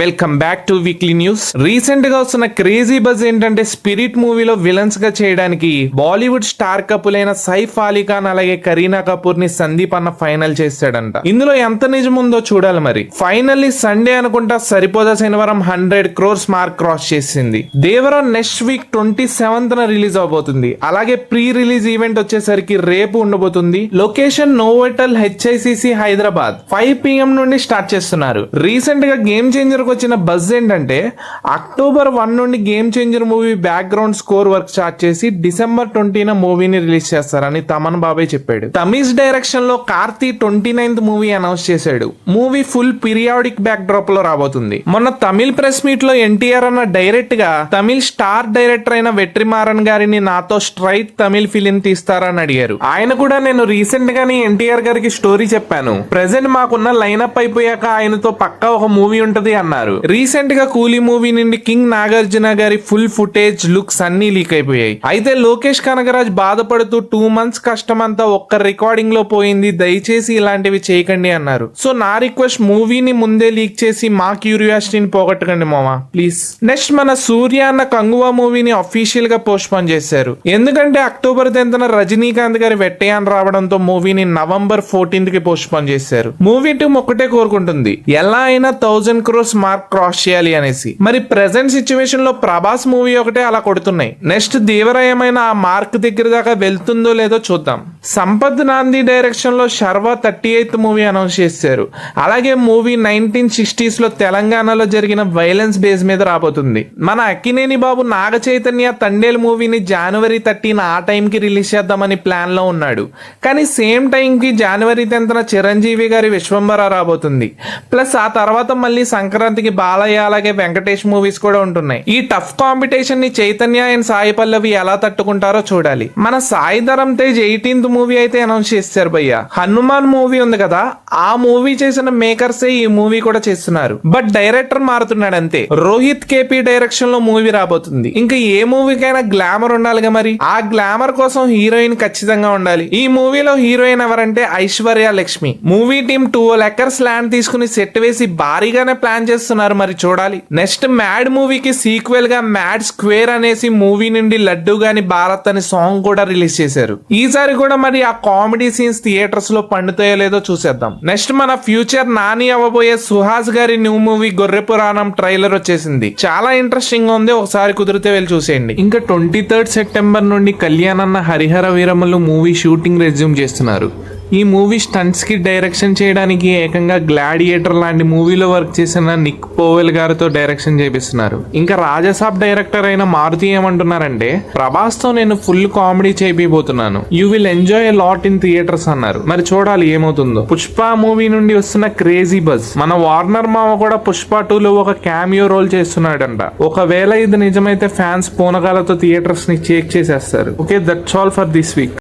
Welcome back two weekly news. Recent గా వస్తున్న crazy buzz ఏంటంటే స్పిరిట్ మూవీలో విలన్స్ గా చేయడానికి బాలీవుడ్ స్టార్ కపుల్ అయిన సైఫ్ అలీ ఖాన్ అలాగే కరీనా కపూర్ ని సందీప్ అన్న ఫైనల్ చేశాడంట. ఇందులో ఎంత నిజం ఉందో చూడాలి. మరి ఫైనల్లీ సండే అనుకుంటా సరిపోదా శనివారం 100 crores మార్క్ క్రాస్ చేసింది. Devara next week 27th release అవబోతుంది. అలాగే ప్రీ రిలీజ్ ఈవెంట్ వచ్చేసరికి రేపు ఉండబోతుంది. Location Novotel HICC Hyderabad 5 PM నుండి స్టార్ట్ చేస్తున్నారు. రీసెంట్ గా గేమ్ చేంజర్ వచ్చిన బజ్ ఏంటంటే October 1 నుండి game changer movie background score work start చేసి December 20న మూవీని రిలీజ్ చేస్తారని తమన్ బాబాయ్ చెప్పాడు. తమిళ్ డైరెక్షన్ లో కార్తీ 29th మూవీ అనౌన్స్ చేశాడు. Movie full periodic back drop లో రాబోతుంది. మొన్న తమిళ్ ప్రెస్ మీట్ లో ఎన్టీఆర్ అన్న డైరెక్ట్ గా తమిళ్ స్టార్ డైరెక్టర్ అయిన వెట్రిమారన్ గారిని నాతో స్ట్రైట్ తమిళ్ ఫిలిం తీస్తారని అడిగారు. ఆయన కూడా నేను రీసెంట్ గానే ఎన్టీఆర్ గారికి స్టోరీ చెప్పాను. ప్రెసెంట్ మాకున్న లైనప్ అయిపోయాక ఆయనతో పక్కా ఒక మూవీ ఉంటది అన్నారు. రీసెంట్ గా కూలీ మూవీ నుండి కింగ్ నాగార్జున గారి ఫుల్ ఫుటేజ్ లుక్స్ అన్ని లీక్ అయిపోయాయి. అయితే లోకేష్ కనగరాజ్ బాధపడుతూ 2 months కష్టం అంతా ఒక్క రికార్డింగ్ లో పోయింది, దయచేసి ఇలాంటివి చేయకండి అన్నారు. సో నా రిక్వెస్ట్, మూవీని ముందే లీక్ చేసి మా క్యూరియాసిటీని పోగొట్టకండి మామా ప్లీజ్. నెక్స్ట్ మన సూర్య అన్న కంగువా మూవీని అఫీషియల్ గా పోస్ట్ పోన్ చేశారు. ఎందుకంటే October 10th రజనీకాంత్ గారి వెట్టయాన్ రావడంతో మూవీని November 14th కి పోస్ట్ పోన్ చేశారు. మూవీ టీమ్ ఒక్కటే కోరుకుంటుంది, ఎలా అయినా 1000 crores మార్క్ క్రాస్ చేయాలి అనేసి. మరి ప్రెసెంట్ సిచ్యువేషన్ లో ప్రభాస్ మూవీ ఒకటే అలా కొడుతున్నాయి. నెక్స్ట్ దేవరా ఏమైనా ఆ మార్క్ దగ్గర దాకా వెళ్తుందో లేదో చూద్దాం. సంపత్ నాంది డైరెక్షన్ లో శర్వా 38th మూవీ అనౌన్స్ చేశారు. అలాగే మూవీ 1960s లో తెలంగాణలో జరిగిన వైలెన్స్ బేస్ మీద రాబోతుంది. మన అక్కినేని బాబు నాగ చైతన్య తండేల్ మూవీని January 13 ఆ టైం కి రిలీజ్ చేద్దామని ప్లాన్ లో ఉన్నాడు. కానీ సేమ్ టైం కి January 10th చిరంజీవి గారి విశ్వంబర రాబోతుంది. ప్లస్ ఆ తర్వాత మళ్ళీ సంక్రాంతికి బాలయ్య అలాగే వెంకటేష్ మూవీస్ కూడా ఉంటున్నాయి. ఈ టఫ్ కాంపిటీషన్ ని చైతన్య అండ్ సాయి పల్లవి ఎలా తట్టుకుంటారో చూడాలి. మన సాయి ధరమ్ తేజ్ 18th మూవీ అయితే అనౌన్స్ చేశారు భయ్య. హనుమాన్ మూవీ ఉంది కదా, ఆ మూవీ చేసిన మేకర్సే ఈ మూవీ కూడా చేస్తున్నారు. బట్ డైరెక్టర్ మారుతున్నాడు అంతే. రోహిత్ కేపీ డైరెక్షన్ లో మూవీ రాబోతుంది. ఇంకా ఏ మూవీకైనా గ్లామర్ ఉండాలిగా, మరి ఆ గ్లామర్ కోసం హీరోయిన్ ఖచ్చితంగా ఉండాలి. ఈ మూవీలో హీరోయిన్ ఎవరంటే Aishwarya Lakshmi. Movie team 12 acres land తీసుకుని సెట్ వేసి భారీగానే ప్లాన్ చేస్తున్నారు. మరి చూడాలి. నెక్స్ట్ మ్యాడ్ మూవీకి సీక్వెల్ గా మ్యాడ్ స్క్వేర్ అనేసి మూవీ నుండి లడ్డు గాని భారత్ అనే సాంగ్ కూడా రిలీజ్ చేశారు. ఈసారి కూడా మరి ఆ కామెడీ సీన్స్ థియేటర్స్ లో పండుతాయో లేదో చూసేద్దాం. నెక్స్ట్ మన ఫ్యూచర్ నాని అవ్వబోయే సుహాస్ గారి న్యూ మూవీ గొర్రె పురాణం ట్రైలర్ వచ్చేసింది. చాలా ఇంట్రెస్టింగ్ గా ఉంది. ఒకసారి కుదిరితే వెళ్ళి చూసేయండి. ఇంకా 23rd September నుండి కళ్యాణ్ అన్న Harihara Veeramallu movie shooting resume చేస్తున్నారు. ఈ మూవీ స్టంట్స్ కి డైరెక్షన్ చేయడానికి ఏకంగా గ్లాడియేటర్ లాంటి మూవీలో వర్క్ చేసిన నిక్ పోవెల్ గారితో డైరెక్షన్ చేపిస్తున్నారు. ఇంకా రాజసాబ్ డైరెక్టర్ అయిన మారుతి ఏమంటున్నారంటే, ప్రభాస్ తో నేను ఫుల్ కామెడీ చేపిపోతున్నాను, you will enjoy a lot in theatres అన్నారు. మరి చూడాలి ఏమవుతుందో. పుష్ప మూవీ నుండి వస్తున్న క్రేజీ బజ్. మన వార్నర్ మామ కూడా పుష్ప 2 లో ఒక క్యామియో రోల్ చేస్తున్నాడంట. ఒకవేళ ఇది నిజమైతే ఫ్యాన్స్ పూనకాలతో థియేటర్స్ ని చేక్ చేసేస్తారు. Okay, that's all for this week.